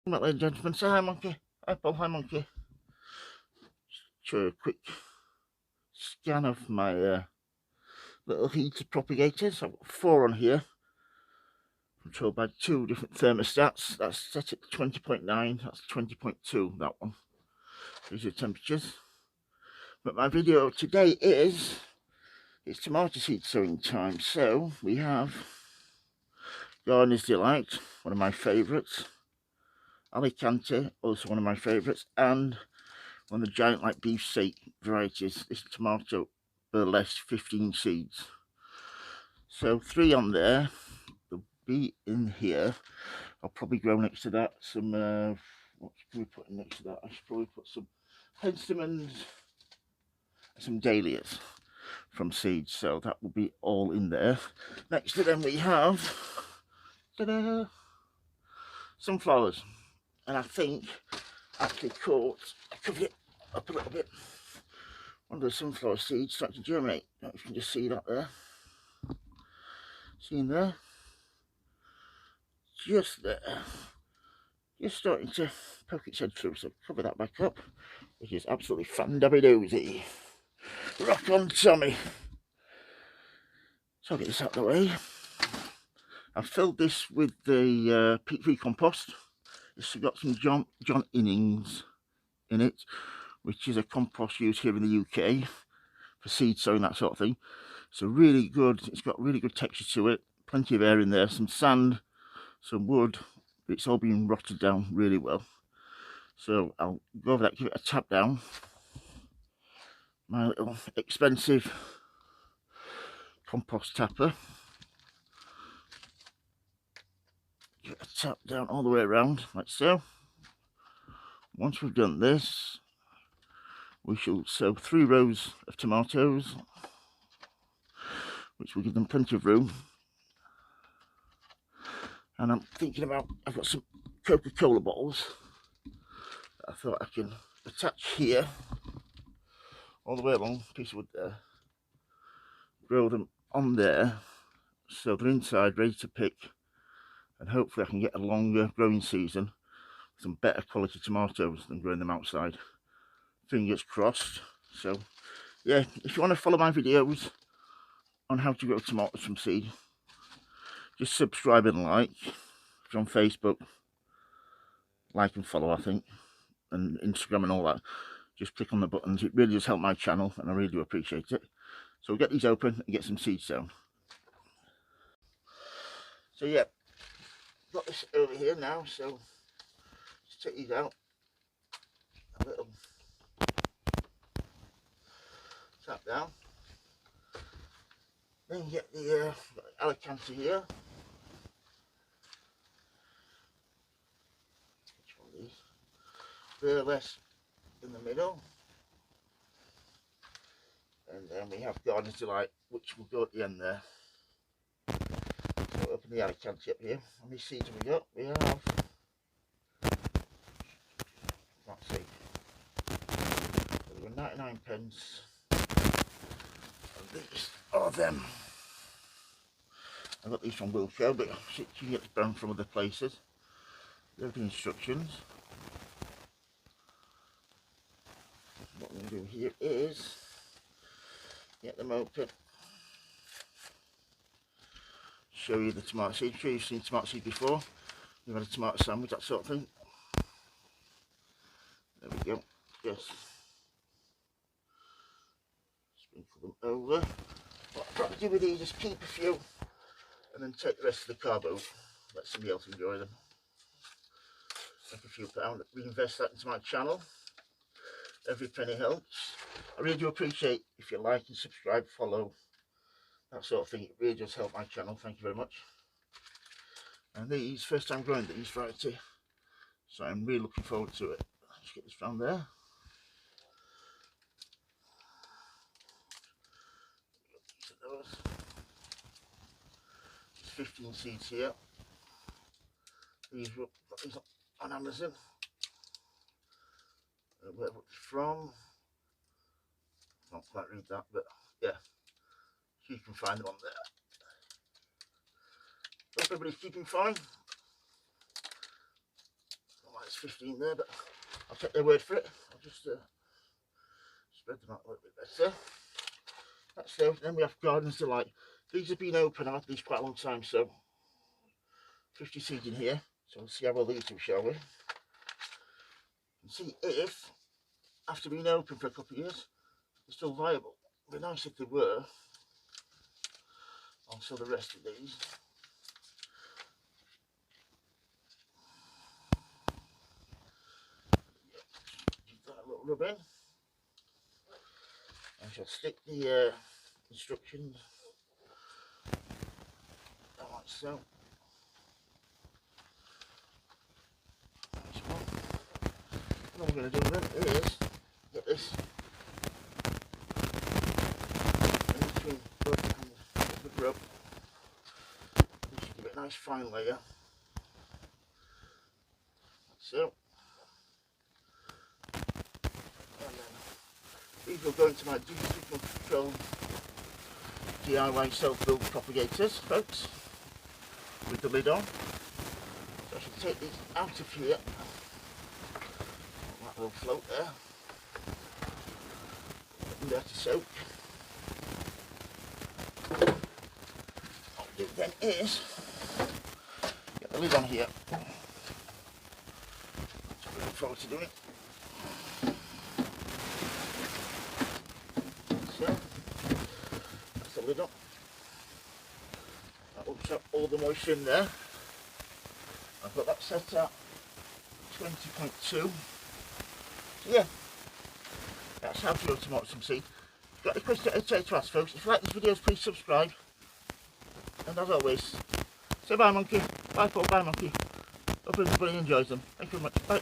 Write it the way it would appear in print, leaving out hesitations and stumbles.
Right, ladies and gentlemen, say hi, Monkey. Hi, Paul. Hi, Monkey. Show you a quick scan of my little heater propagators. I've got 4 on here, controlled by 2 different thermostats. That's set at 20.9. That's 20.2. That one. These are temperatures. But my video today it's tomato seed sowing time. So we have Gardener's Delight, one of my favourites. Alicante, also one of my favourites, and one of the giant like beefsteak varieties. This tomato burlesque 15 seeds. So 3 on there. There'll be in here. I'll probably grow next to that some what should we put in next to that? I should probably put some penstemons, some dahlias from seeds. So that will be all in there. Next to them we have sunflowers, and I think actually I covered it up a little bit. One of the sunflower seeds starting to germinate. I don't know if you can just see that there. See in there? Just there. Just starting to poke its head through, so cover that back up, which is absolutely fan-dabby-doozy. Rock on, Tommy. So I'll get this out of the way. I've filled this with the peat-free compost. It's got some John Innings in it, which is a compost used here in the UK for seed sowing, that sort of thing. So really good, it's got really good texture to it, plenty of air in there, some sand, some wood. It's all been rotted down really well. So I'll go over that, give it a tap down. My little expensive compost tapper. Give it a tap down all the way around, like so. Once we've done this, we shall sow 3 rows of tomatoes, which will give them plenty of room. And I'm thinking about, I've got some Coca-Cola bottles that I thought I can attach here, all the way along, piece of wood there. Grow them on there, so they're inside, ready to pick, and hopefully I can get a longer growing season, some better quality tomatoes than growing them outside. Fingers crossed. So yeah, if you want to follow my videos on how to grow tomatoes from seed, just subscribe and like. If you're on Facebook, like and follow, I think, and Instagram and all that. Just click on the buttons. It really does help my channel, and I really do appreciate it. So we'll get these open and get some seeds sown. So yeah, got this over here now, so just take these out. A little tap down. Then get the Alicante here. Which one of these? Burlesque in the middle. And then we have Gardener's Delight, which will go at the end there. So open the Alicante up here. How many seeds have we got? We have, let's see, there were 99 pence. And these are them. I got these from Wilko, but you can get them from other places. There are the instructions. What we're going to do here is get them open. Show you the tomato seed. I'm sure you've seen tomato seed before. You've had a tomato sandwich, that sort of thing. There we go. Just sprinkle them over. What I'll probably do with these is keep a few and then take the rest of the carbo. Let somebody else enjoy them. Make a few pounds, reinvest that into my channel. Every penny helps. I really do appreciate if you like and subscribe, follow, that sort of thing. It really does help my channel. Thank you very much. And these, first time growing these variety, so I'm really looking forward to it. Let's get this round there. There's 15 seeds here. These were on Amazon. Where it's from, I can't quite read that, but yeah, you can find them on there. Hope everybody's keeping fine. that's 15 there, but I'll take their word for it. I'll just spread them out a little bit better. That's so. Then we have Garden's Delight. These have been open, I've had these quite a long time, so 50 seeds in here. So we'll see how well these do, shall we? And see if, after being open for a couple of years, they're still viable. It'd be nice if they were. Also the rest of these. Give that a little rub in. I shall stick the instructions like so. What I'm going to do then is get this in between both and the rub. We should give it a nice fine layer. So, and then these will go into my digital control DIY self-build propagators, folks, with the lid on. So I should take these out of here. That will float there. Put them there to soak. What I'll do then is get the lid on here. I'm looking forward to doing it. So that's the lid on. That will trap all the moisture in there. I've got that set at 20.2. So yeah, that's how to grow tomato some seed. If you've got any questions I'd say to ask, folks, if you like these videos, please subscribe. And as always, say bye monkey, bye Paul, bye monkey. Hope everybody enjoys them. Thank you very much. Bye.